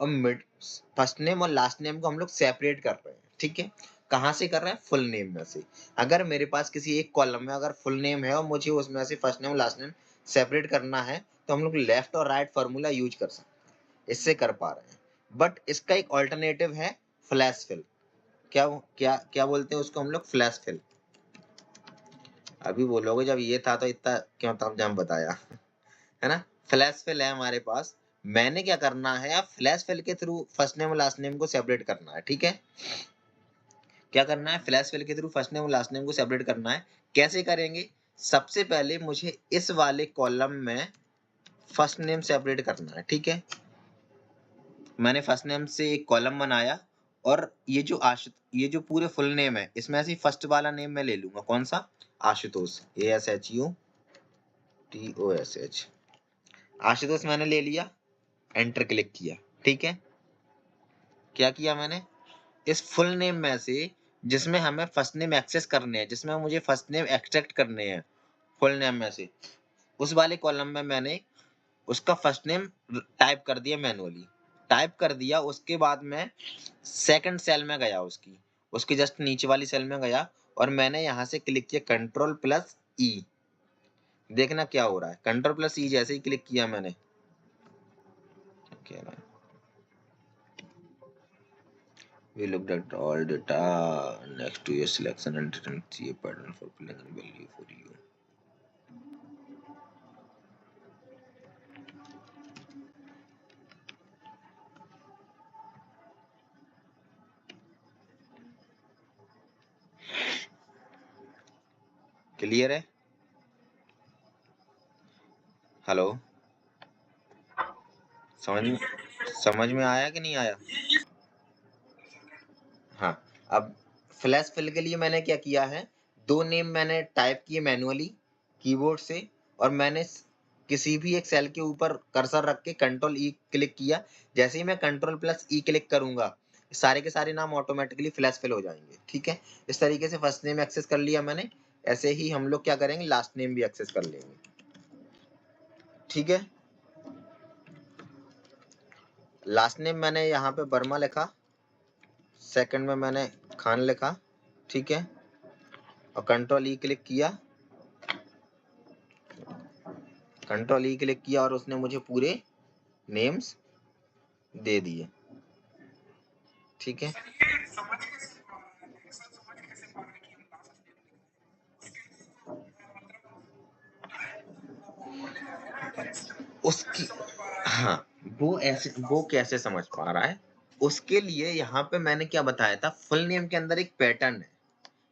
और mid first name और last name को हम लोग सेपरेट कर रहे हैं, ठीक है? कहाँ से कर रहे हैं? फुल नेम में से। अगर मेरे पास किसी एक कॉलम में अगर फुल नेम है और मुझे उसमें से फर्स्ट नेम और लास्ट नेम सेपरेट करना है, तो हम लोग लेफ्ट और राइट फार्मूला यूज कर सकते हैं, इससे कर पा रहे हैं। बट इसका एक अल्टरनेटिव है फ्लैश फिल। क्या क्या क्या बोलते हैं उसको हम लोग? Flash fill. अभी बोलोगे जब ये था तो इतना क्यों तामझाम बताया, है ना? फ्लैश फिल है हमारे पास। मैंने क्या करना है, अब फ्लैश फिल के थ्रू फर्स्ट नेम और लास्ट नेम को सेपरेट करना है, ठीक है? क्या करना है? फ्लैश फिल के थ्रू फर्स्ट नेम और लास्ट नेम को सेपरेट करना है। कैसे करेंगे? सबसे पहले मुझे इस वाले कॉलम में फर्स्ट नेम सेपरेट करना है, ठीक है? मैंने फर्स्ट नेम से एक कॉलम बनाया और ये जो पूरे फुल नेम है, इसमें से फर्स्ट वाला नेम मैं ले लूंगा। कौन सा? आशुतोष। ASHUTOSH। आशुतोष मैंने ले लिया, एंटर क्लिक किया, ठीक है? क्या किया मैंने? इस फुल नेम में से जिसमें हमें फर्स्ट नेम एक्सेस करने हैं, जिसमें मुझे फर्स्ट नेम एक्सट्रैक्ट करने हैं फुल नेम में से, उस वाले कॉलम में मैंने उसका फर्स्ट नेम टाइप कर दिया मैनुअली। टाइप कर दिया, उसके बाद मैं सेकंड सेल में गया, उसके जस्ट नीचे वाली सेल में गया और मैंने यहाँ से क्लिक किया Ctrl+E। देखना क्या हो रहा है। Ctrl+E जैसे ही क्लिक किया मैंने, क्या We looked at all data next to your selection and didn't see a pattern for filling in value for you. Clear है? हेलो, समझ में आया कि नहीं आया? हाँ, अब फ्लैश फिल के लिए मैंने क्या किया है, 2 नेम मैंने टाइप किए मैनुअली कीबोर्ड से और मैंने किसी भी एक सेल के ऊपर कर्सर रख के Ctrl+E क्लिक किया। जैसे ही मैं Ctrl+E क्लिक करूंगा, सारे के सारे नाम ऑटोमेटिकली फ्लैश फिल हो जाएंगे, ठीक है? इस तरीके से फर्स्ट नेम एक्सेस कर लिया मैंने। ऐसे ही हम लोग क्या करेंगे, लास्ट नेम भी एक्सेस कर लेंगे, ठीक है? लास्ट नेम मैंने यहाँ पे वर्मा लिखा, सेकंड में मैंने खान लिखा, ठीक है? और Ctrl+E क्लिक किया, Ctrl+E क्लिक किया और उसने मुझे पूरे नेम्स दे दिए, ठीक है? उसकी हाँ, वो कैसे समझ पा रहा है? उसके लिए यहाँ पे मैंने क्या बताया था, फुल नेम के अंदर एक पैटर्न है।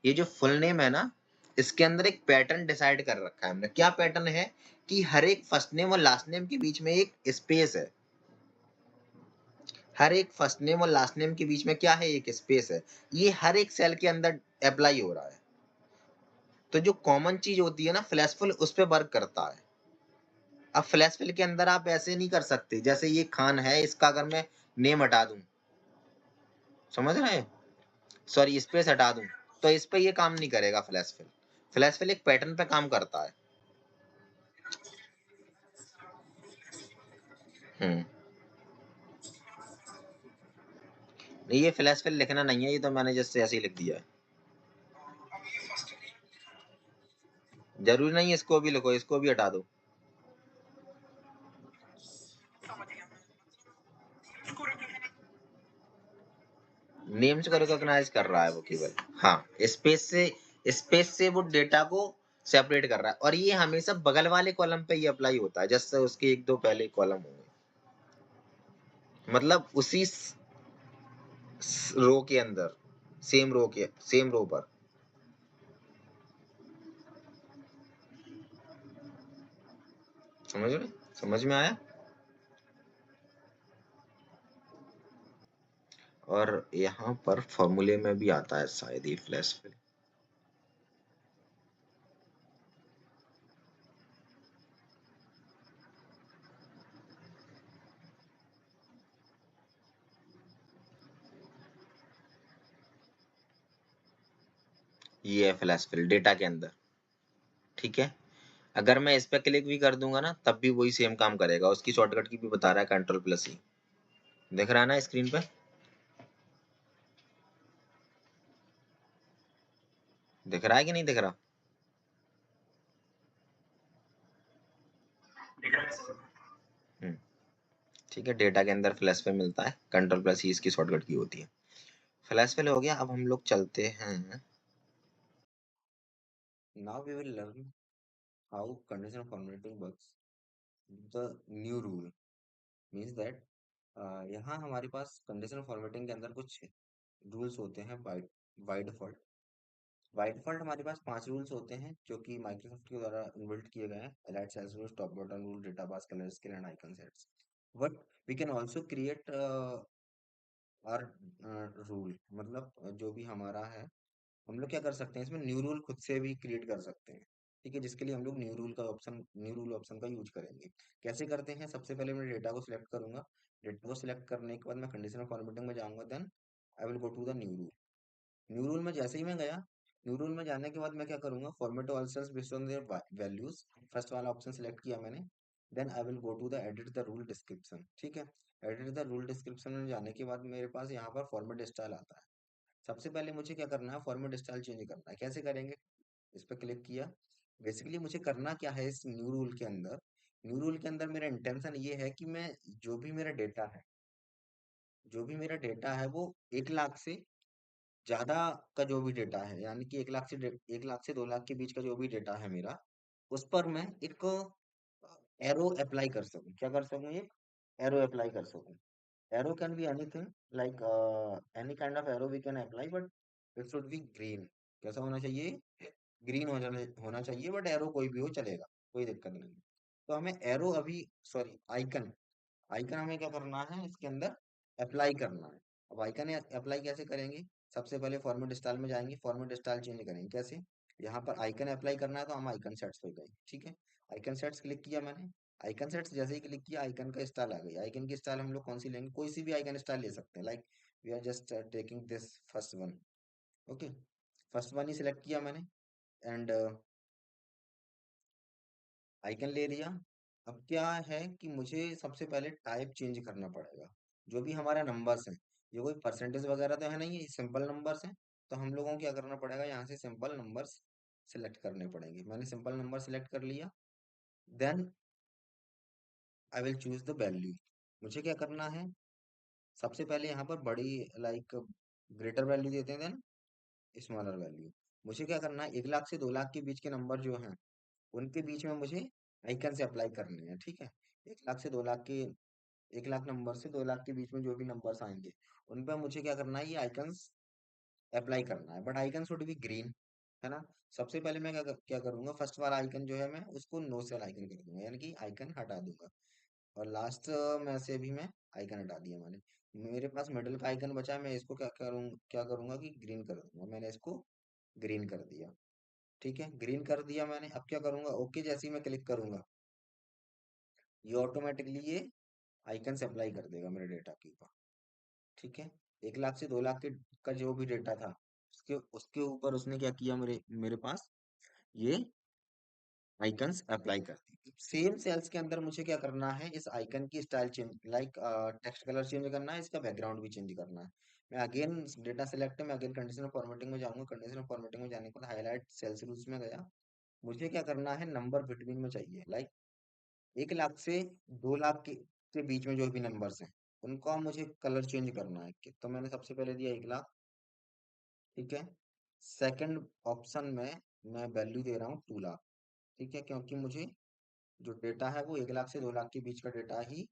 ये जो फुल नेम है ना, इसके अंदर एक पैटर्न डिसाइड कर रखा है हमने। क्या पैटर्न है कि हर एक फर्स्ट नेम और लास्ट नेम के बीच में एक स्पेस है। हर एक फर्स्ट नेम और लास्ट नेम के बीच में क्या है? एक स्पेस है। ये हर एक सेल के अंदर अप्लाई हो रहा है। तो जो कॉमन चीज होती है ना, फ्लैश फिल उस पे वर्क करता है। अब फ्लैश फिल के अंदर आप ऐसे नहीं कर सकते, जैसे ये खान है, इसका अगर मैं नेम हटा दूं, समझ रहे हैं? सॉरी, स्पेस हटा दूं, तो इस पे ये काम नहीं करेगा फ्लैश फिल। फ्लैश फिल एक पैटर्न पे काम करता है। हम्म नहीं, ये फ्लैश फिल लिखना नहीं है, ये तो मैंने जस्ट ऐसे ही लिख दिया है। जरूरी नहीं है इसको भी लिखो, इसको भी हटा दो। नेम्स को रिकॉग्नाइज कर रहा है वो केवल। हाँ, स्पेस से वो डेटा को सेपरेट कर रहा है और ये हमेशा बगल वाले कॉलम पे ये अप्लाई होता है, जैसे उसके एक दो पहले कॉलम होंगे, मतलब उसी रो के अंदर, सेम रो पर। समझ में समझ में आया? और यहाँ पर फॉर्मूले में भी आता है शायद ये फ्लैश फिल। ये है फ्लैश फिल डेटा के अंदर, ठीक है? अगर मैं इस पे क्लिक भी कर दूंगा ना, तब भी वही सेम काम करेगा। उसकी शॉर्टकट की भी बता रहा है, Ctrl+E। दिख रहा है ना स्क्रीन पे? दिख रहा है कि नहीं दिख रहा? हम्म, ठीक है। डेटा के अंदर फ्लैश पे मिलता है, कंट्रोल प्लस ही इसकी शॉर्टकट की होती है। फ्लैश पे हो गया। अब हम लोग चलते हैं। Now we will learn how conditional formatting works. The new rule means that यहाँ हमारे पास कंडीशनल फॉर्मेटिंग के अंदर कुछ रूल्स होते हैं by by default. By default हमारे पास 5 रूल्स होते हैं जो कि माइक्रोसॉफ्ट के द्वारा इनबिल्ट किए गए हैं। Highlight cells rules, top bottom rule, data bars, colour scale and icon sets. But we can also create और रूल, मतलब जो भी हमारा है, हम लोग क्या कर सकते हैं इसमें न्यू रूल खुद से भी क्रिएट कर सकते हैं। ठीक है, जिसके लिए हम लोग न्यू रूल ऑप्शन का यूज करेंगे। कैसे करते हैं? सबसे पहले मैं डेटा को सिलेक्ट करूंगा। डेटा को सिलेक्ट करने के बाद मैं कंडीशनल फॉर्मेटिंग में जाऊंगा। Then I will go to the new rule. New rule में जैसे ही मैं गया, न्यू रूल में जाने के बाद मैं क्या करूंगा, format all cells based on their values. First वाला ऑप्शन सिलेक्ट किया मैंने। Then I will go to the edit the rule description. ठीक है, एडिट द रूल डिस्क्रिप्शन में जाने के बाद मेरे पास यहाँ पर फॉर्मेट स्टाइल आता है। सबसे पहले मुझे क्या करना है, फॉर्मेट स्टाइल चेंज करना है। कैसे करेंगे? इस पर क्लिक किया। बेसिकली मुझे करना क्या है इस न्यू रूल के अंदर, न्यू रूल के अंदर मेरा इंटेंशन ये है कि मैं जो भी मेरा डेटा है, जो भी मेरा डेटा है वो 1 लाख से ज्यादा का जो भी डेटा है, यानी कि 1 लाख से 2 लाख के बीच का जो भी डेटा है मेरा, उस पर मैं एक एरो अप्लाई कर सकूं। क्या कर सकूं? ये एरो अप्लाई कर सकूं। Arrow can be anything, like any kind of arrow we can apply, but it should be green. कैसा होना चाहिए? ग्रीन होना चाहिए, बट एरो कोई भी हो चलेगा, कोई दिक्कत नहीं। तो हमें एरो अभी, सॉरी, आइकन, आइकन हमें क्या करना है इसके अंदर, अप्लाई करना है। अब आइकन अप्लाई कैसे करेंगे? सबसे पहले फॉर्मेट स्टाइल में जाएंगे, फॉर्मेट स्टाइल चेंज करेंगे। कैसे? यहाँ पर आइकन अप्लाई करना है तो हम आइकन सेट्स पे गए। ठीक है, आइकन सेट्स क्लिक किया मैंने। आइकन सेट्स जैसे ही क्लिक किया, आइकन का स्टाइल आ गई। आइकन की स्टाइल हम लोग कौन सी लेंगे? कोई सी भी आइकन स्टाइल ले सकते हैं। Like we are just taking this first one. Okay, first one ही सिलेक्ट किया मैंने। एंड आइकन ले लिया। अब क्या है कि मुझे सबसे पहले टाइप चेंज करना पड़ेगा। जो भी हमारा नंबर्स हैं, ये कोई परसेंटेज वगैरह तो है नहीं, ये सिंपल नंबर्स हैं। तो हम लोगों को क्या करना पड़ेगा, यहाँ से सिंपल नंबर्स सिलेक्ट करने पड़ेंगे। मैंने सिंपल नंबर सिलेक्ट कर लिया। Then I will choose the value. मुझे क्या करना है, सबसे पहले यहाँ पर बड़ी, लाइक ग्रेटर वैल्यू देते हैं, देन स्मॉलर वैल्यू। मुझे क्या करना है, 1 लाख से 2 लाख के बीच के नंबर जो हैं, उनके बीच में मुझे आइकन से अप्लाई करनी है। ठीक है, 1 लाख से 2 लाख के, 1 लाख नंबर से 2 लाख के बीच में जो भी नंबर्स आएंगे, उन पर मुझे क्या करना है, ये आइकन्स अप्लाई करना है। But icon should be green, है ना। सबसे पहले मैं क्या करूंगा, फर्स्ट वाला आइकन जो है मैं उसको नो सेल आइकन कर दूंगा, यानी कि आइकन हटा दूंगा। और लास्ट में से भी मैं आइकन हटा दिया मैंने। मेरे पास मिडिल का आइकन बचा है, मैं इसको क्या करूंगा कि ग्रीन कर दूंगा। मैंने इसको ग्रीन कर दिया। ठीक है, ग्रीन कर दिया मैंने। अब क्या करूंगा, ओके जैसे ही मैं क्लिक करूंगा, ये ऑटोमेटिकली ये आइकन से अप्लाई कर देगा मेरे डेटा के ऊपर। ठीक है, 1 लाख से 2 लाख के का जो भी डेटा था, उसके उसके ऊपर उसने क्या किया, मेरे मेरे पास ये आइकन्स अप्लाई कर दी। सेम सेल्स के अंदर मुझे क्या करना है, इस आइकन की style change, like text colour change करना है, इसका बैकग्राउंड भी चेंज करना है। मैं अगेन डेटा सेलेक्ट है, मैं अगेन कंडीशनल फॉर्मेटिंग में जाऊंगा। कंडीशनल फॉर्मेटिंग में जाने के बाद हाईलाइट सेल्स रूल्स में गया। मुझे क्या करना है, नंबर बिटवीन में चाहिए। लाइक 1 लाख से 2 लाख के बीच में जो भी नंबर्स हैं, उनको मुझे कलर चेंज करना है। तो मैंने सबसे पहले दिया 1 लाख। ठीक है, सेकंड ऑप्शन में मैं वैल्यू दे रहा हूँ 2 लाख। ठीक है, क्योंकि मुझे जो डेटा है वो 1 लाख से 2 लाख के बीच का डेटा ही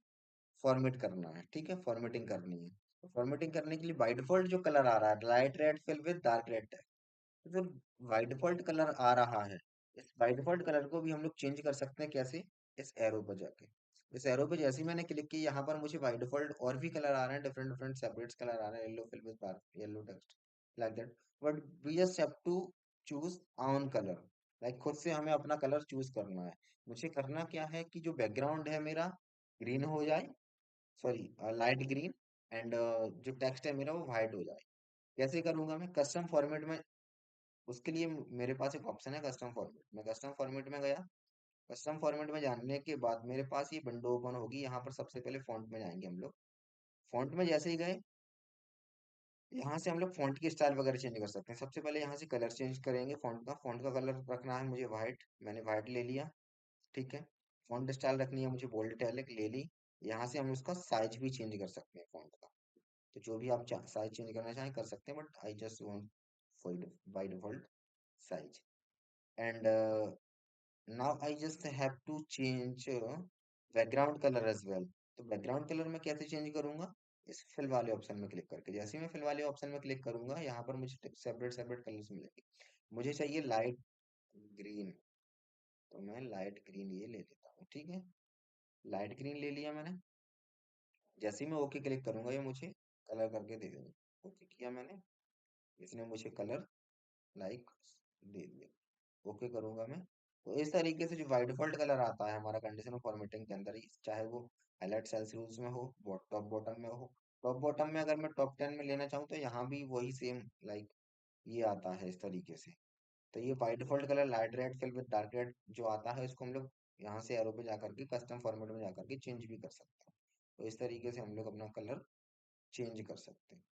फॉर्मेट करना है। ठीक है, फॉर्मेटिंग करनी है। तो फॉर्मेटिंग करने के लिए बाय डिफॉल्ट जो कलर आ रहा है, light red fill with dark red, तो जो बाय डिफॉल्ट कलर आ रहा है, इस बाय डिफॉल्ट कलर को भी हम लोग चेंज कर सकते हैं। कैसे? इस एरो पर जाके, इस एरो पे जैसे ही मैंने क्लिक किया, यहाँ पर मुझे बाय डिफॉल्ट और भी कलर आ रहे हैं, डिफरेंट डिफरेंट सेपरेट कलर आ रहे हैं। Yellow fill with dark yellow text, like that. But we just have to choose on colour, like खुद से हमें अपना कलर चूज करना है। मुझे करना क्या है कि जो बैकग्राउंड है मेरा ग्रीन हो जाए, सॉरी लाइट ग्रीन, एंड जो टेक्स्ट है मेरा वो व्हाइट हो जाए। कैसे करूंगा मैं, कस्टम फॉर्मेट में। उसके लिए मेरे पास एक ऑप्शन है कस्टम फॉर्मेट। मैं कस्टम फॉर्मेट में गया। कस्टम फॉर्मेट में जाने के बाद मेरे पास ये विंडो ओपन होगी। यहाँ पर सबसे पहले फॉन्ट में जाएंगे हम लोग। फॉन्ट में जैसे ही गए, यहाँ से हम लोग फॉन्ट की स्टाइल वगैरह चेंज कर सकते हैं। सबसे पहले यहाँ से कलर चेंज करेंगे फॉन्ट का कलर रखना है मुझे वाइट, मैंने वाइट ले लिया। ठीक है, फॉन्ट स्टाइल रखनी है मुझे बोल्ड इटैलिक, ले ली। यहाँ से हम उसका साइज भी चेंज कर सकते हैं फॉन्ट का। तो जो भी आप साइज चेंज करना चाहें कर सकते हैं, but I just want by default size. And now I just have to change background colour as well. तो बैकग्राउंड कलर मैं कैसे चेंज करूंगा? इस फिल वाले ऑप्शन में क्लिक करके, जैसे ही मैं फिल वाले ऑप्शन में क्लिक करूंगा, यहाँ पर मुझे सेपरेट सेपरेट कलर्स मिलेंगे। मुझे चाहिए लाइट ग्रीन, तो मैं लाइट ग्रीन ये ले लेता हूँ। ठीक है, लाइट ग्रीन ले लिया मैंने। जैसे ही मैं ओके क्लिक करूंगा, ये मुझे कलर करके दे देंगे। ओके किया मैंने, इसने मुझे कलर लाइक दे दिया। ओके करूंगा मैं, तो इस तरीके से जो बाय डिफॉल्ट कलर आता है हमारा कंडीशनल फॉर्मेटिंग के अंदर ही, चाहे वो हाईलाइट सेल्स रूल्स में हो, टॉप बॉटम में हो। टॉप बॉटम में अगर मैं टॉप 10 में लेना चाहूँ तो यहाँ भी वही सेम लाइक ये आता है इस तरीके से। तो ये by default colour light red fill with dark red जो आता है, इसको हम लोग यहाँ से एरो पे जाकर के कस्टम फॉर्मेट में जाकर के चेंज भी कर सकते हैं। तो इस तरीके से हम लोग अपना कलर चेंज कर सकते हैं।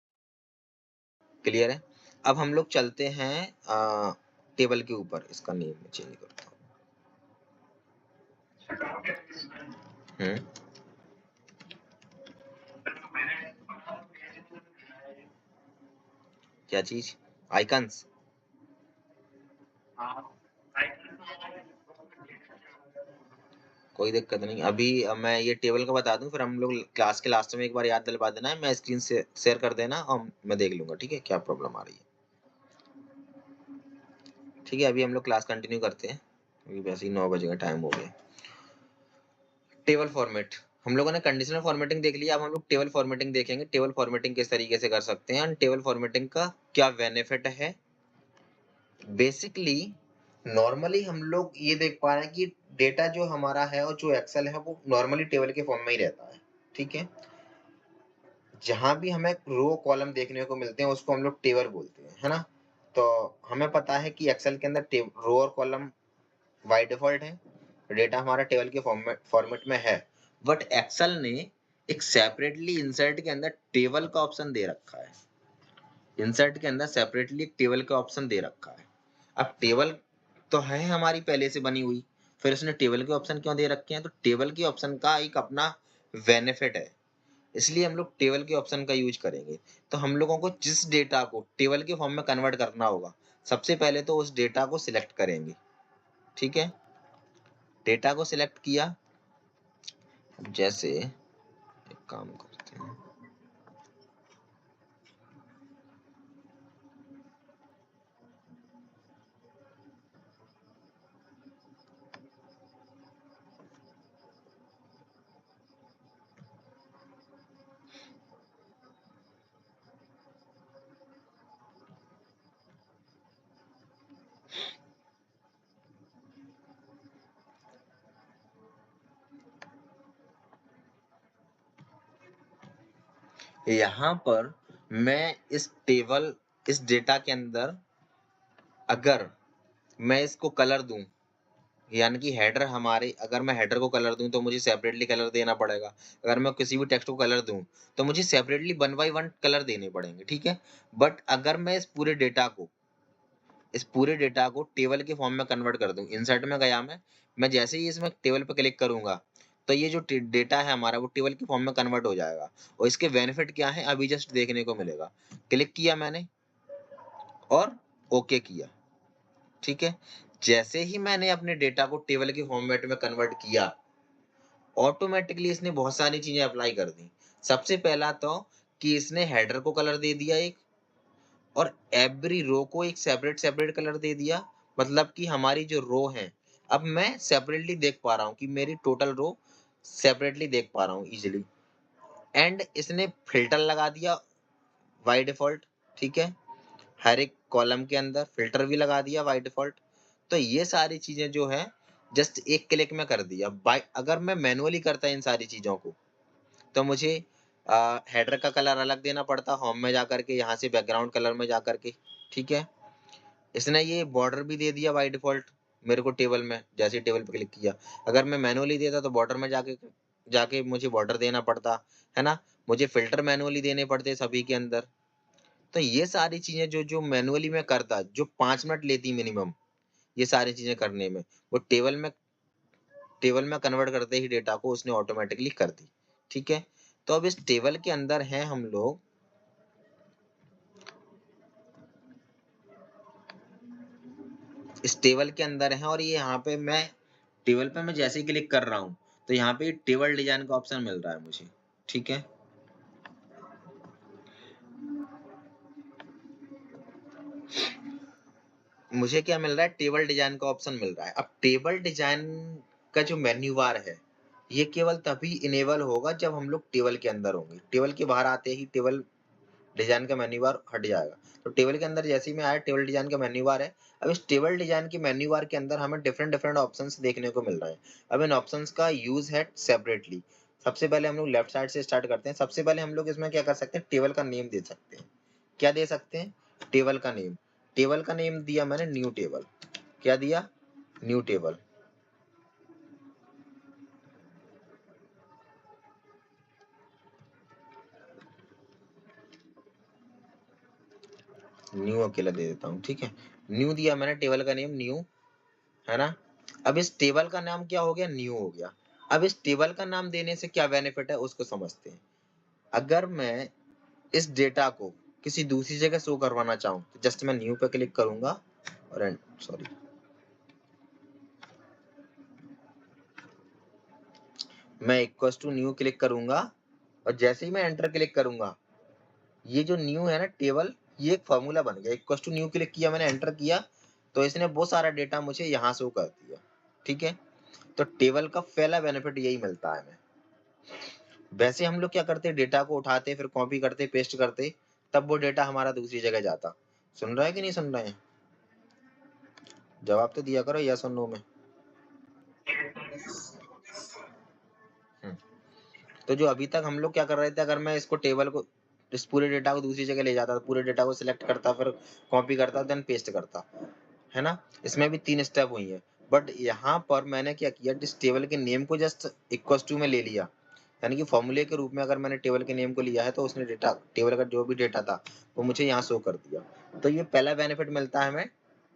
क्लियर है? अब हम लोग चलते हैं टेबल के ऊपर, इसका नेम मैं चेंज करता हूँ। क्या चीज? आइकन्स? कोई दिक्कत नहीं, अभी मैं ये टेबल का बता दूं, फिर हम लोग क्लास के लास्ट में एक बार याद दिलवा देना है, मैं स्क्रीन से शेयर कर देना और मैं देख लूंगा, ठीक है, क्या प्रॉब्लम आ रही है। ठीक है, अभी हम लोग क्लास कंटिन्यू करते हैं, अभी वैसे ही 9 बजे का टाइम हो गया। टेबल फॉर्मेट, हम लोगों ने कंडीशनल फॉर्मेटिंग देख लिया, अब हम लोग टेबल फॉर्मेटिंग देखेंगे। टेबल फॉर्मेटिंग किस तरीके से कर सकते हैं, टेबल फॉर्मेटिंग का क्या बेनिफिट है। बेसिकली नॉर्मली हम लोग ये देख पा रहे हैं कि डेटा जो हमारा है और जो एक्सेल है वो नॉर्मली टेबल के फॉर्म में ही रहता है। ठीक है, जहां भी हमें रो कॉलम देखने को मिलते हैं उसको हम लोग टेबल बोलते हैं, है ना। तो हमें पता है कि एक्सेल के अंदर रो और कॉलम बाय डिफॉल्ट है, डेटा हमारा टेबल के फॉर्मेट में है, बट एक्सेल ने एक सेपरेटली इंसर्ट के अंदर टेबल का ऑप्शन दे रखा है। इंसर्ट के अंदर सेपरेटली एक टेबल का ऑप्शन दे रखा है। अब टेबल तो है हमारी पहले से बनी हुई, फिर उसने टेबल के ऑप्शन क्यों दे रखे हैं? तो टेबल के ऑप्शन का एक अपना बेनिफिट है, इसलिए हम लोग टेबल के ऑप्शन का यूज करेंगे। तो हम लोगों को जिस डेटा को टेबल के फॉर्म में कन्वर्ट करना होगा, सबसे पहले तो उस डेटा को सिलेक्ट करेंगे। ठीक है, डेटा को सिलेक्ट किया। अब जैसे एक काम करते हैं, यहाँ पर मैं इस डेटा के अंदर अगर मैं इसको कलर दूं, यानी कि हेडर हमारे, अगर मैं हेडर को कलर दूं तो मुझे सेपरेटली कलर देना पड़ेगा। अगर मैं किसी भी टेक्स्ट को कलर दूं तो मुझे सेपरेटली 1 बाय 1 कलर देने पड़ेंगे। ठीक है, बट अगर मैं इस पूरे डेटा को टेबल के फॉर्म में कन्वर्ट कर दूं, इंसर्ट में गया मैं जैसे ही इसमें टेबल पर क्लिक करूंगा तो ये जो डेटा है हमारा वो टेबल के फॉर्म में कन्वर्ट हो जाएगा। और इसके बेनिफिट क्या है अभी जस्ट देखने को मिलेगा। क्लिक किया मैंने और ओके किया। ठीक है, जैसे ही मैंने अपने डेटा को टेबल के फॉर्मेट में कन्वर्ट किया, ऑटोमेटिकली इसने बहुत सारी चीजें अप्लाई कर दी। सबसे पहला तो कि इसने हेडर को कलर दे दिया एक, और एवरी रो को एक सेपरेट सेपरेट कलर दे दिया। मतलब कि हमारी जो रो है, अब मैं सेपरेटली देख पा रहा हूँ कि मेरी टोटल रो सेपरेटली देख पा रहा हूँ इजिली। एंड इसने फिल्टर लगा दिया बाय डिफॉल्ट। ठीक है, हर एक कॉलम के अंदर फिल्टर भी लगा दिया बाय डिफॉल्ट। तो ये सारी चीजें जो है जस्ट एक क्लिक में कर दिया। बाय अगर मैं मैनुअली करता इन सारी चीजों को तो मुझे हेडर का कलर अलग देना पड़ता, होम में जाकर के, यहाँ से बैकग्राउंड कलर में जाकर के। ठीक है, इसने ये बॉर्डर भी दे दिया बाय डिफॉल्ट मेरे को टेबल में, जैसे टेबल पे क्लिक किया। अगर मैं मैनुअली देता तो बॉर्डर में जाके जाके मुझे बॉर्डर देना पड़ता, है ना? मुझे फ़िल्टर मैनुअली देने पड़ते सभी के अंदर। तो ये सारी चीज़ें जो मैनुअली मैं करता, जो 5 मिनट लेती मिनिमम, ये सारी चीज़ें करने में, वो टेबल में कन्वर्ट करते ही डेटा को उसने ऑटोमैटिकली कर दी, ठीक है? तो अब इस टेबल के अंदर हैं हम लोग, इस टेबल के अंदर हैं और ये यहाँ पे टेबल पे मैं जैसे ही क्लिक कर रहा हूँ, तो यहाँ पे टेबल डिज़ाइन का ऑप्शन मिल रहा है मुझे, ठीक है? मुझे क्या मिल रहा है? टेबल डिज़ाइन का ऑप्शन मिल रहा है। अब टेबल डिज़ाइन का जो मेन्यू बार है, ये केवल तभी इनेबल होगा जब हम लोग टेबल के अंदर होंगे। टेबल के बाहर आते ही टेबल डिज़ाइन का मेन्यू बार हट जाएगा। तो टेबल के अंदर जैसे ही मैं आया, टेबल डिज़ाइन का मेन्यू बार है। अब इस टेबल डिज़ाइन के मेन्यू बार के अंदर हमें डिफरेंट डिफरेंट ऑप्शंस देखने को मिल रहे हैं। अब इन ऑप्शंस का यूज़ है सेपरेटली। सबसे पहले हम लोग लेफ्ट साइड से स्टार्ट करते हैं। सबसे पहले हम लोग इसमें क्या कर सकते हैं? टेबल का नेम दे सकते हैं। क्या दे सकते हैं? टेबल का नेम। टेबल का नेम दिया मैंने न्यू टेबल। क्या दिया? New table. न्यू अकेला दे देता हूँ, ठीक है? न्यू दिया मैंने, टेबल का नेम न्यू, है ना? अब इस टेबल का नाम क्या हो गया? न्यू हो गया। अब इस टेबल का नाम देने से क्या बेनिफिट है उसको समझते हैं। अगर मैं इस डेटा को किसी दूसरी जगह शो करवाना चाहूँ, तो जस्ट मैं न्यू पे क्लिक करूंगा और सॉरी, मैं इक्वल्स टू न्यू क्लिक करूंगा और जैसे ही मैं एंटर क्लिक करूंगा, ये जो न्यू है ना टेबल, ये एक फॉर्मूला बन गया। इक्वल्स टू न्यू क्लिक किया मैंने, एंटर किया, तो इसने वो सारा डेटा मुझे यहाँ शो कर दिया, ठीक है? तो टेबल का पहला बेनिफिट यही मिलता है हमें। वैसे हम लोग क्या करते, डेटा को उठाते, फिर कॉपी करते, पेस्ट करते, तब वो डेटा हमारा दूसरी जगह जाता। सुन रहा है कि नहीं सुन रहे हैं? जवाब तो दिया करो यस और नो में। हम्म, तो जो अभी तक हम लोग क्या कर रहे थे, अगर मैं इसको टेबल को, इस पूरे डेटा को दूसरी जगह ले जाता, तो पूरे डेटा को सिलेक्ट करता, फिर कॉपी करता, देन पेस्ट करता, है ना? इसमें भी 3 स्टेप हुई है। बट यहाँ पर मैंने क्या किया, जिस टेबल के नेम को जस्ट इक्वल टू में ले लिया, यानी कि फॉर्मूले के रूप में अगर मैंने टेबल के नेम को लिया है, तो उसने डेटा, टेबल का जो भी डेटा था, वो मुझे यहाँ शो कर दिया। तो ये पहला बेनिफिट मिलता है हमें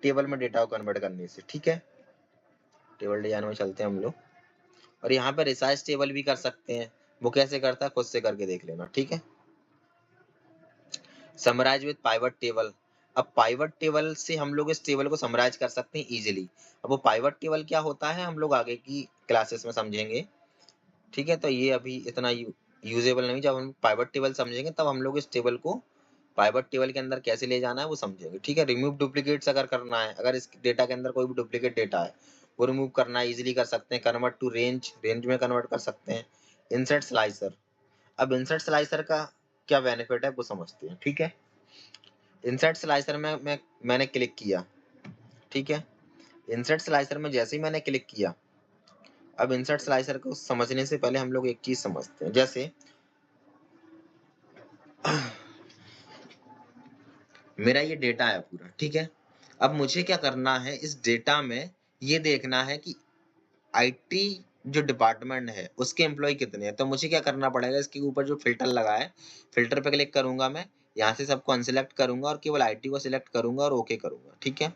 टेबल में डेटा को कन्वर्ट करने से, ठीक है? टेबल डिजाइन में चलते हैं हम लोग, और यहाँ पे रिसाइज टेबल भी कर सकते हैं। वो कैसे करता है खुद से करके देख लेना, ठीक है? Summarise with pivot table. अब पाइवट टेबल से हम लोग इस टेबल को समराइज कर सकते हैं इजीली। अब वो पाइवट टेबल क्या होता है, हम लोग आगे की क्लासेस में समझेंगे, ठीक है? तो ये अभी इतना यूजेबल नहीं। जब हम पाइवट टेबल समझेंगे, तब हम लोग इस टेबल को पाइवट टेबल के अंदर कैसे ले जाना है वो समझेंगे, ठीक है? रिमूव डुप्लीकेट्स अगर करना है, अगर इस डेटा के अंदर कोई भी डुप्लीकेट डेटा है, वो रिमूव करना है, इजीली कर सकते हैं। कन्वर्ट टू रेंज में कन्वर्ट कर सकते हैं। Insert slicer. अब इंसर्ट स्लाइसर का क्या बेनिफिट है वो समझते हैं, ठीक है? इंसर्ट स्लाइसर में मैंने क्लिक किया, ठीक है? इंसर्ट स्लाइसर में जैसे ही मैंने क्लिक किया, अब इंसर्ट स्लाइसर को समझने से पहले हम लोग एक चीज समझते हैं। जैसे मेरा ये डेटा है पूरा, ठीक है? अब मुझे क्या करना है, इस डेटा में ये देखना है कि आईटी जो डिपार्टमेंट है उसके एम्प्लॉय कितने हैं। तो मुझे क्या करना पड़ेगा, इसके ऊपर जो फिल्टर लगा है, फिल्टर पे क्लिक करूंगा मैं, यहाँ से सबको अनसिलेक्ट करूंगा और केवल आईटी को सिलेक्ट करूंगा और ओके करूंगा, ठीक है?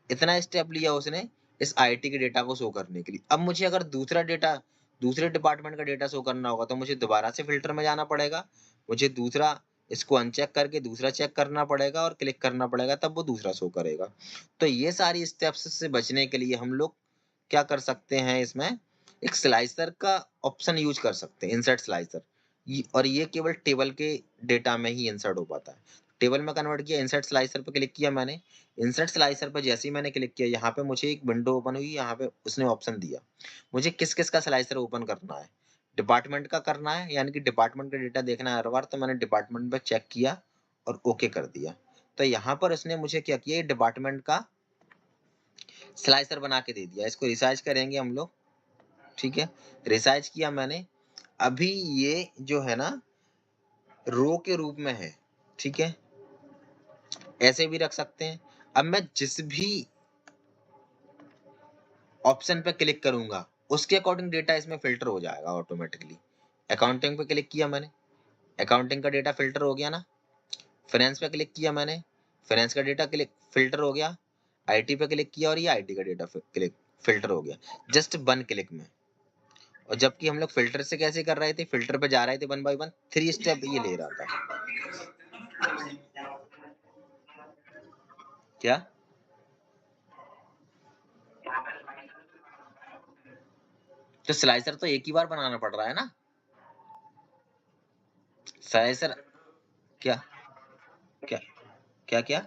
इतना स्टेप लिया उसने इस आईटी के डेटा को शो करने के लिए। अब मुझे अगर दूसरा डेटा, दूसरे डिपार्टमेंट का डेटा शो करना होगा, तो मुझे दोबारा से फिल्टर में जाना पड़ेगा। मुझे दूसरा, इसको अनचेक करके दूसरा चेक करना पड़ेगा और क्लिक करना पड़ेगा, तब वो दूसरा शो करेगा। तो ये सारी स्टेप्स से बचने के लिए हम लोग क्या कर सकते हैं, इसमें एक स्लाइसर का ऑप्शन यूज कर सकते हैं, इंसर्ट स्लाइसर। और ये केवल टेबल के डेटा में ही इंसर्ट हो पाता है। टेबल में कन्वर्ट किया, इंसर्ट स्लाइसर पर क्लिक किया मैंने। इंसर्ट स्लाइसर पर जैसे ही मैंने क्लिक किया, यहाँ पे मुझे एक विंडो ओपन हुई। यहाँ पे उसने ऑप्शन दिया मुझे किस किस का स्लाइसर ओपन करना है। डिपार्टमेंट का करना है, यानी कि डिपार्टमेंट का डेटा देखना है हर बार, तो मैंने डिपार्टमेंट पे चेक किया और ओके कर दिया। तो यहाँ पर उसने मुझे क्या किया, डिपार्टमेंट का स्लाइसर बना के दे दिया। इसको रिसाइज करेंगे हम लोग, ठीक है? रिसाइज किया मैंने। अभी ये जो है ना, रो के रूप में है, ठीक है? ऐसे भी रख सकते हैं। अब मैं जिस भी ऑप्शन पे क्लिक करूंगा, उसके अकॉर्डिंग डेटा इसमें फिल्टर हो जाएगा ऑटोमेटिकली। अकाउंटिंग पे क्लिक किया मैंने, अकाउंटिंग का डेटा फिल्टर हो गया ना। फाइनेंस पे क्लिक किया मैंने, फाइनेंस का डेटा क्लिक फिल्टर हो गया। आईटी पे क्लिक किया और ये आईटी का डेटा क्लिक फिल्टर हो गया, जस्ट 1 क्लिक में। और जबकि हम लोग फिल्टर से कैसे कर रहे थे, फिल्टर पे जा रहे थे 1 बाय 1, 3 स्टेप ये ले रहा था। क्या? तो स्लाइसर तो एक ही बार बनाना पड़ रहा है ना। स्लाइसर क्या क्या क्या क्या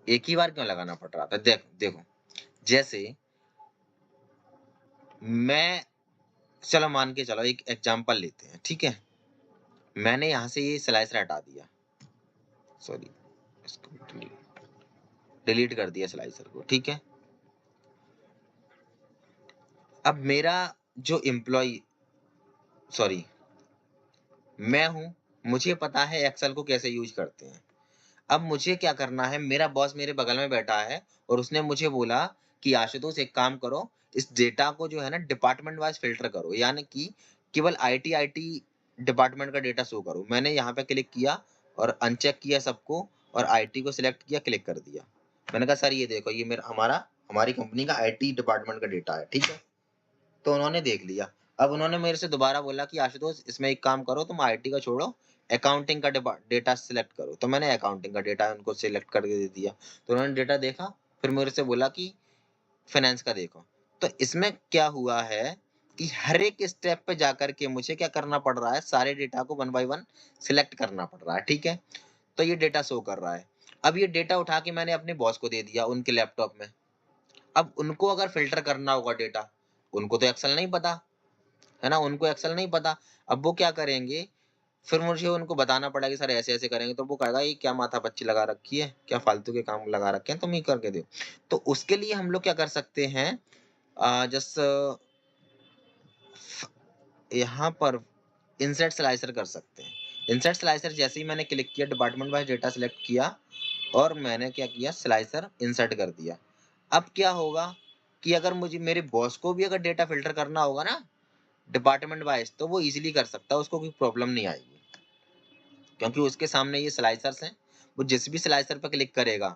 एक ही बार क्यों लगाना पड़ रहा था? देखो, जैसे मैं, चलो मान के चलो एक एग्जांपल लेते हैं, ठीक है। मैंने यहाँ से ये स्लाइसर हटा दिया, सॉरी, इसको डिलीट कर दिया स्लाइसर को, ठीक है। अब मेरा जो एम्प्लॉय, सॉरी, मैं हूं, मुझे पता है एक्सेल को कैसे यूज करते हैं। अब मुझे क्या करना है, मेरा बॉस मेरे बगल में बैठा है और उसने मुझे बोला कि आशुतोष एक काम करो, इस डेटा को जो है ना डिपार्टमेंट वाइज फिल्टर करो, यानी कि केवल आईटी आईटी डिपार्टमेंट का डेटा शो करो। मैंने यहाँ पे क्लिक किया और अनचेक किया सबको और आईटी को सिलेक्ट किया, क्लिक कर दिया। मैंने कहा सर ये देखो, ये मेरा हमारी कंपनी का आईटी डिपार्टमेंट का डेटा है, ठीक है। तो उन्होंने देख लिया। अब उन्होंने मेरे से दोबारा बोला कि आशुतोष इसमें एक काम करो, तुम आईटी का छोड़ो, अकाउंटिंग का डेटा सिलेक्ट करो। तो मैंने अकाउंटिंग का डेटा उनको सिलेक्ट करके दे दिया। तो उन्होंने डेटा देखा, फिर मेरे से बोला कि फाइनेंस का देखो। तो इसमें क्या हुआ है कि हर एक स्टेप पे जाकर के मुझे क्या करना पड़ रहा है, सारे डेटा को 1 बाय 1 सिलेक्ट करना पड़ रहा है, ठीक है। तो ये डेटा शो कर रहा है। अब ये डेटा उठा के मैंने अपने बॉस को दे दिया उनके लैपटॉप में। अब उनको अगर फ़िल्टर करना होगा डेटा, उनको तो एक्सेल नहीं पता, है ना? उनको एक्सेल नहीं पता। अब वो क्या करेंगे, फिर मुझे उनको बताना पड़ा कि सर ऐसे-ऐसे करेंगे, तो वो कहेगा ये क्या माथापच्ची लगा रखी है, क्या फालतू के काम लगा रखे हैं, तुम ही करके दो। तो उसके लिए हम लोग क्या कर सकते हैं, जस्ट यहाँ पर इंसर्ट स्लाइसर कर सकते हैं। इंसर्ट स्लाइसर जैसे ही मैंने क्लिक किया, डिपार्टमेंट वाइज़ डेटा सिलेक्ट किया और मैंने क्या किया, स्लाइसर इंसर्ट कर दिया। अब क्या होगा कि अगर मुझे मेरे बॉस को भी अगर डेटा फ़िल्टर करना होगा ना डिपार्टमेंट वाइज़, तो वो ईज़िली कर सकता है, उसको कोई प्रॉब्लम नहीं आएगी। क्योंकि उसके सामने ये स्लाइसर्स हैं, वो जिस भी स्लाइसर पे क्लिक करेगा,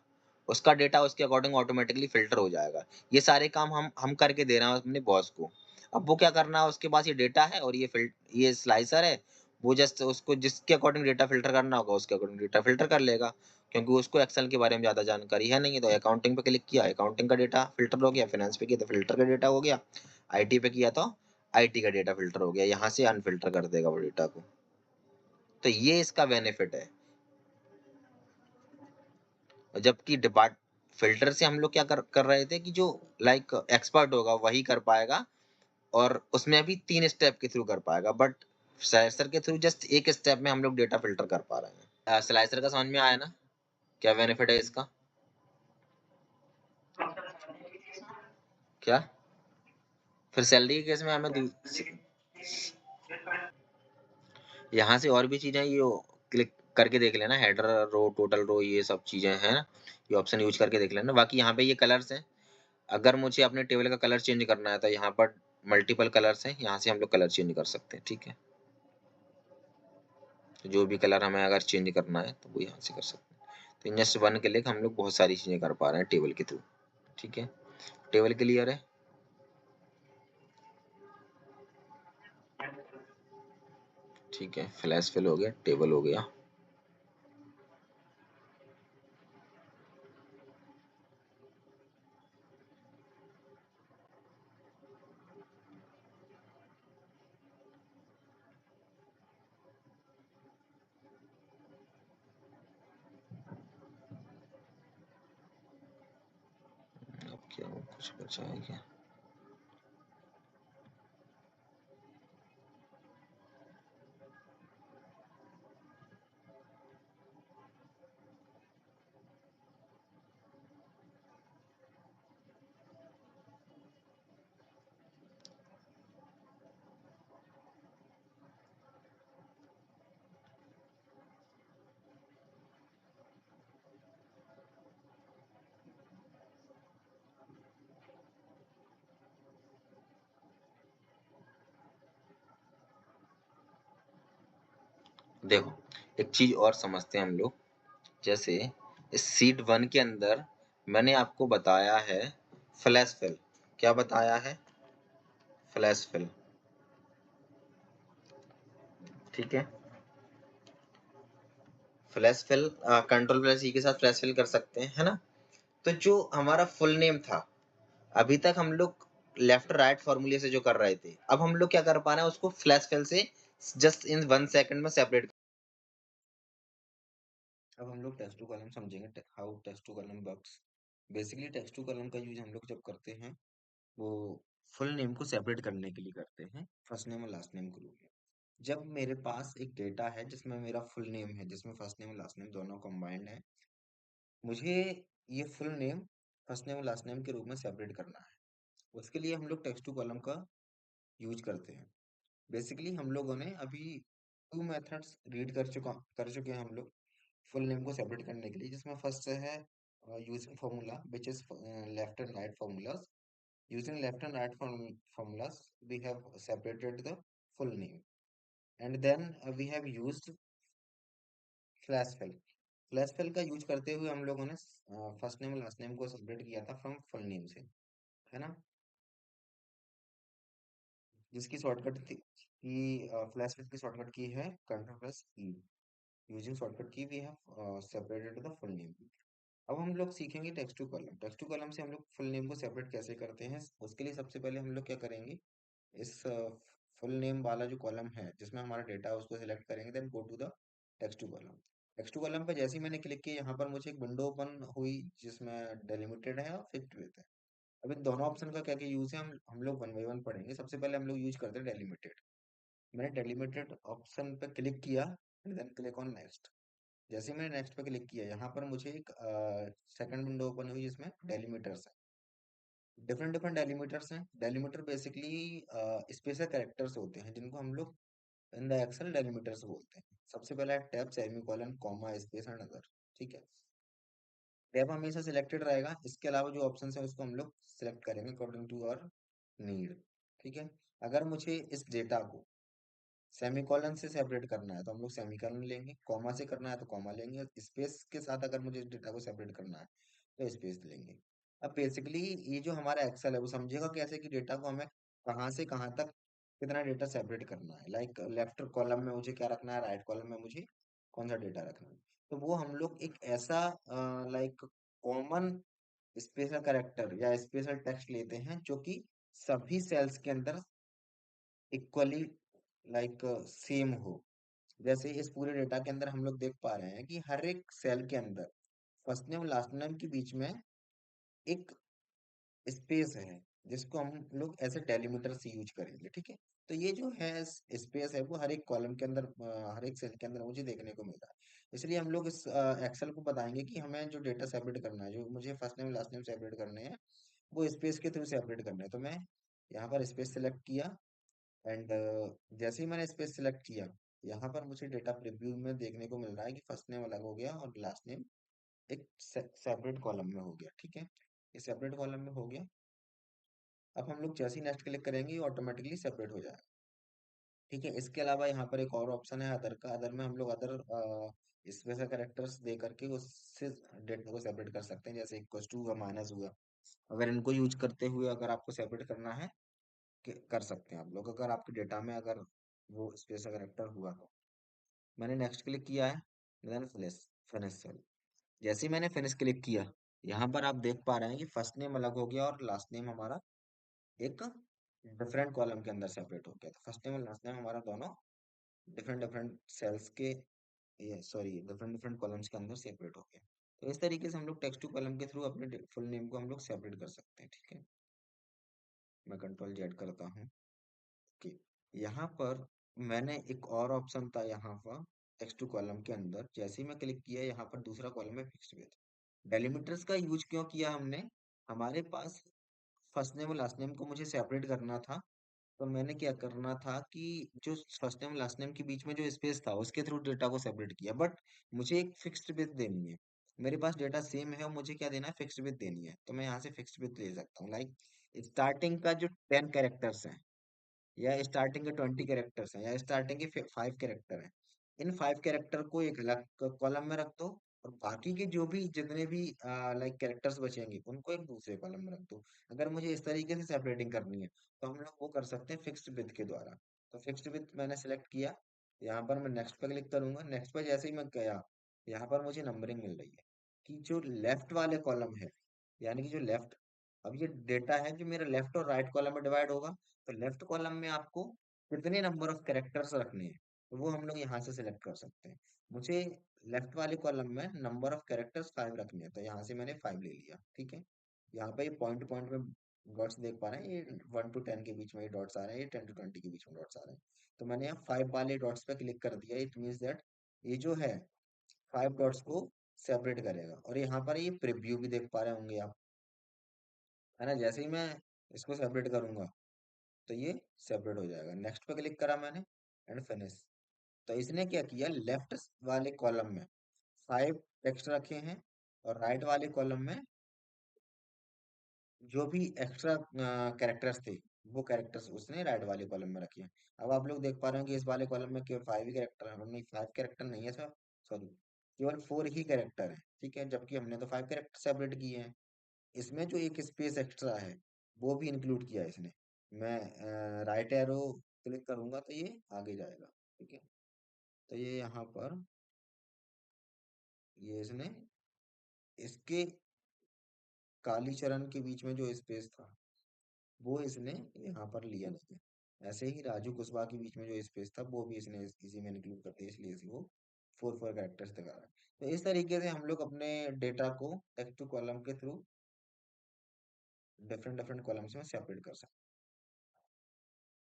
उसका डेटा उसके अकॉर्डिंग ऑटोमेटिकली फ़िल्टर हो जाएगा। ये सारे काम हम करके दे रहे हैं अपने बॉस को। अब वो क्या करना है, उसके पास ये डेटा है और ये स्लाइसर है, वो जस्ट उसको जिसके अकॉर्डिंग डेटा फ़िल्टर करना होगा, उसके अकॉर्डिंग डेटा फ़िल्टर कर लेगा। क्योंकि उसको एक्सेल के बारे में ज़्यादा जानकारी है नहीं, तो अकाउंटिंग पे क्लिक किया, अकाउंटिंग का डेटा फ़िल्टर हो गया, फाइनेंस पे किया तो फ़िल्टर का डेटा हो गया, आईटी पे किया तो आईटी का डेटा फ़िल्टर हो गया, यहाँ से अनफ़िल्टर कर देगा वो डेटा को। तो ये इसका बेनिफिट है। जबकि डिपार्ट फ़िल्टर से हम लोग क्या कर रहे थे कि जो लाइक एक्सपर्ट होगा वही कर पाएगा और उसमें भी 3 स्टेप के थ्रू कर पाएगा, बट स्लाइसर के थ्रू जस्ट 1 स्टेप में हम लोग डेटा फ़िल्टर कर पा रहे हैं। स्लाइसर का समझ में आया ना? क्या बेनिफिट है इसका? क्या? फिर सैलरी के केस में हमें यहाँ से और भी चीज़ें ये क्लिक करके देख लेना, हेडर रो, टोटल रो, ये सब चीज़ें हैं ना, ये ऑप्शन यूज़ करके देख लेना। बाकी यहाँ पे ये कलर्स हैं। अगर मुझे अपने टेबल का कलर चेंज करना है तो यहाँ पर मल्टीपल कलर्स हैं, यहाँ से हम लोग कलर चेंज कर सकते हैं, ठीक है। तो जो भी कलर हमें अगर चेंज करना है तो वो यहाँ से कर सकते हैं। तो जस्ट 1 क्लिक हम लोग बहुत सारी चीज़ें कर पा रहे हैं टेबल के थ्रू, ठीक है। टेबल क्लियर है? ठीक है, फ्लैश फिल हो गया, टेबल हो गया। अब क्या कुछ बचा है क्या? देखो, एक चीज़ और समझते हैं हम लोग, जैसे इस सीट 1 के अंदर मैंने आपको बताया है फ्लैश फिल। क्या बताया है? फ्लैश फिल, ठीक है? फ्लैश फिल कंट्रोल प्लस ई के साथ फ्लैश फिल कर सकते हैं, है ना? तो जो हमारा फुल नेम था, अभी तक हम लोग लेफ्ट राइट फॉर्मूले से जो कर रहे थे, अब हम लोग क्या कर पा रहे हैं उसको फ्लैश फिल से जस्ट इन 1 सेकंड में सेपरेट। अब हम लोग टेक्स्ट टू कॉलम समझेंगे, how text to column works. Basically text to column का यूज हम लोग जब करते हैं वो फुल नेम को सेपरेट करने के लिए करते हैं फर्स्ट नेम और लास्ट नेम के रूप में। जब मेरे पास एक डेटा है जिसमें मेरा फुल नेम है, जिसमें फर्स्ट नेम और लास्ट नेम दोनों कंबाइंड है, मुझे ये फुल नेम फर्स्ट नेम और लास्ट नेम के रूप में सेपरेट करना है। उसके लिए हम लोग टेक्स्ट टू कॉलम का यूज करते हैं। बेसिकली हम लोगों ने अभी टू मेथड्स रीड कर चुके हैं हम लोग फुल नेम को सेपरेट करने के लिए, जिसमें फर्स्ट है using formula which is left and right formulas. Using left and right formulas we have separated the full name, and then we have used flash fill. Flash fill का use करते हुए हम लोगों ने फर्स्ट नेम और last name को separate किया था फ्रॉम फुल नेम से, है ना? जिसकी शॉर्टकट थी कि फ्लैश फिल की शॉर्टकट की है control plus E. Using shortcut key we have separated the full name. अब हम लोग सीखेंगे text to column. Text to column से हम लोग फुल नेम को सेपरेट कैसे करते हैं, उसके लिए सबसे पहले हम लोग क्या करेंगे, इस फुल नेम वाला जो कॉलम है जिसमें हमारा डेटा है उसको सिलेक्ट करेंगे, then go to the text to column. Text to column पे जैसे ही मैंने क्लिक किया, यहाँ पर मुझे एक विंडो ओपन हुई जिसमें डेलिमिटेड है और फिक्स्ड विड्थ है। अब इन दोनों ऑप्शन का क्या क्या यूज है, हम लोग वन बाई वन पढ़ेंगे। सबसे पहले हम लोग यूज करते हैं डेलिमिटेड। मैंने डेलिमिटेड ऑप्शन पे क्लिक किया and then click on next. जैसे ही मैंने नेक्स्ट पे क्लिक किया, यहाँ पर मुझे एक सेकंड विंडो ओपन हुई जिसमें डेलीमीटर्स है। डिफरेंट डिफरेंट डेलीमीटर्स हैं। डेलीमीटर बेसिकली स्पेशल कैरेक्टर्स होते हैं जिनको हम लोग इन द एक्सेल डेलीमीटर्स बोलते हैं। सबसे पहला है tab, semicolon, comma, space and other. ठीक है, टैब हमेशा सिलेक्टेड रहेगा, इसके अलावा जो ऑप्शन है उसको हम लोग सिलेक्ट करेंगे अकॉर्डिंग टू आवर नीड। ठीक है, अगर मुझे इस डेटा को सेमीकोलन से सेपरेट करना है तो हम लोग सेमीकोलन लेंगे, कॉमा से करना है तो कॉमा लेंगे, स्पेस के साथ अगर मुझे डेटा को सेपरेट करना है तो स्पेस लेंगे। अब बेसिकली ये जो हमारा एक्सेल है वो समझेगा कैसे कि डेटा को हमें कहाँ से कहाँ तक कितना डेटा सेपरेट करना है। लाइक लेफ्ट कॉलम में मुझे क्या रखना है, राइट कॉलम में मुझे कौन सा डेटा रखना है। तो वो हम लोग एक ऐसा लाइक कॉमन स्पेशल कैरेक्टर या स्पेशल टेक्स्ट लेते हैं जो कि सभी सेल्स के अंदर इक्वली लाइक सेम हो। जैसे इस पूरे डेटा के अंदर हम लोग देख पा रहे हैं कि हर एक सेल के अंदर फर्स्ट नेम लास्ट नेम के बीच में एक स्पेस है जिसको हम लोग ऐसे डेलीमीटर से यूज करेंगे। ठीक है, तो ये जो है स्पेस है वो हर एक कॉलम के अंदर हर एक सेल के अंदर मुझे देखने को मिल रहा है। इसलिए हम लोग इस एक्सेल को बताएंगे कि हमें जो डेटा सेपरेट करना है, जो मुझे first name last name separate करने हैं, वो स्पेस के थ्रू सेपरेट करना है। तो मैं यहाँ पर स्पेस सेलेक्ट किया एंड जैसे ही मैंने स्पेस सेलेक्ट किया, यहाँ पर मुझे डेटा प्रीव्यू में देखने को मिल रहा है कि फर्स्ट नेम अलग हो गया और लास्ट नेम एक सेपरेट कॉलम में हो गया। ठीक है, ये सेपरेट कॉलम में हो गया। अब हम लोग जैसे ही नेक्स्ट क्लिक करेंगे ये ऑटोमेटिकली सेपरेट हो जाएगा। ठीक है, इसके अलावा यहाँ पर एक और ऑप्शन है अदर का। अदर में हम लोग अदर स्पेशल कैरेक्टर्स दे करके उससे डेटा को सेपरेट कर सकते हैं, जैसे इक्वल टू हुआ, माइनस हुआ। अगर इनको यूज करते हुए अगर आपको सेपरेट करना है कर सकते हैं आप लोग, अगर आपके डेटा में अगर वो स्पेशल कैरेक्टर हुआ तो। मैंने नेक्स्ट क्लिक किया है, देन फिनिश। Finish cell. जैसे ही मैंने फिनिश क्लिक किया, यहाँ पर आप देख पा रहे हैं कि फर्स्ट नेम अलग हो गया और लास्ट नेम हमारा एक डिफरेंट कॉलम के अंदर सेपरेट हो गया। तो फर्स्ट नेम और लास्ट नेम हमारा दोनों डिफरेंट डिफरेंट सेल्स के, ये सॉरी, डिफरेंट डिफरेंट कॉलम्स के अंदर सेपरेट हो गया। तो इस तरीके से हम लोग टेक्स्ट टू कॉलम के थ्रू अपने फुल नेम को हम लोग सेपरेट कर सकते हैं। ठीक है, मैं कंट्रोल जेड करता हूँ कि यहाँ पर मैंने एक और ऑप्शन था यहाँ पर टेक्स्ट टू कॉलम के अंदर। जैसे ही मैं क्लिक किया, यहाँ पर दूसरा कॉलम है फिक्स्ड विड्थ। डेलिमीटर्स का यूज क्यों किया हमने, हमारे पास फर्स्ट नेम और लास्ट नेम को मुझे सेपरेट करना था। तो मैंने क्या करना था कि जो फर्स्ट नेम लास्ट नेम के बीच में जो स्पेस था उसके थ्रू डेटा को सेपरेट किया, बट मुझे एक फिक्स्ड विड्थ देनी है। मेरे पास डेटा सेम है और मुझे क्या देना है, फिक्स्ड विड्थ देनी है। तो मैं यहाँ से फिक्स्ड विड्थ ले सकता हूँ। लाइक स्टार्टिंग का जो 10 कैरेक्टर्स हैं या स्टार्टिंग के 20 कैरेक्टर्स हैं या स्टार्टिंग के 5 कैरेक्टर हैं, इन 5 कैरेक्टर को एक अलग कॉलम में रख दो, और बाकी के जो भी जितने भी लाइक कैरेक्टर्स बचेंगे उनको एक दूसरे कॉलम में रख दो। अगर मुझे इस तरीके से सेपरेटिंग करनी है तो हम लोग वो कर सकते हैं फिक्स्ड विथ के द्वारा। तो फिक्स्ड विथ मैंने सेलेक्ट किया, यहाँ पर मैं नेक्स्ट पे क्लिक करूंगा। नेक्स्ट पे जैसे ही मैं गया, यहाँ पर मुझे नंबरिंग मिल रही है कि जो लेफ्ट वाले कॉलम है, यानी कि जो लेफ्ट, अब ये डेटा है जो मेरा लेफ्ट और राइट कॉलम में डिवाइड होगा, तो लेफ्ट कॉलम में आपको कितने नंबर ऑफ कैरेक्टर्स रखने हैं, तो वो हम लोग यहाँ से सिलेक्ट कर सकते हैं। मुझे लेफ्ट वाले कॉलम में नंबर ऑफ कैरेक्टर्स 5 रखने हैं, तो यहाँ से मैंने 5 ले लिया, ठीक है। यहाँ पे ये पॉइंट पॉइंट में डॉट्स देख पा रहे हैं, ये 1 to 10 के बीच में ये डॉट्स आ रहे हैं, ये 10 to 20 के बीच में डॉट्स आ रहे हैं। तो मैंने यहाँ 5 वाले डॉट्स पे क्लिक कर दिया। इट मीन्स दैट ये जो है 5 डॉट्स को सेपरेट करेगा। और यहाँ पर ये प्रीव्यू भी देख पा रहे होंगे आप, है ना। जैसे ही मैं इसको सेपरेट करूंगा तो ये सेपरेट हो जाएगा। नेक्स्ट पे क्लिक करा मैंने एंड फिनिश। तो इसने क्या किया, लेफ्ट वाले कॉलम में 5 टेक्स्ट रखे हैं, और राइट वाले कॉलम में जो भी एक्स्ट्रा कैरेक्टर्स थे वो कैरेक्टर्स उसने राइट वाले कॉलम में रखे हैं। अब आप लोग देख पा रहे हैं कि इस वाले कॉलम में केवल 5 ही कैरेक्टर है, नहीं 5 कैरेक्टर नहीं है सर, सॉरी, केवल 4 ही कैरेक्टर है, ठीक है, जबकि हमने तो 5 कैरेक्टर सेपरेट किए हैं। इसमें जो एक स्पेस एक्स्ट्रा है वो भी इंक्लूड किया है इसने। मैं राइट एरो क्लिक करूंगा तो ये आगे जाएगा, ठीक है। तो ये यहाँ पर ये इसने इसके कालीचरण के बीच में जो स्पेस था वो इसने यहाँ पर लिया नहीं है। ऐसे ही राजू कुशवाहा के बीच में जो स्पेस था वो भी इसने इसी में इंक्लूड कर दिया, इसलिए इसी को 4 कैरेक्टर्स दिखा रहा है। तो इस तरीके से हम लोग अपने डेटा को टेक्स्ट टू कॉलम के थ्रू डिफरेंट डिफरेंट कॉलम्स में सेपरेट कर सकते हैं।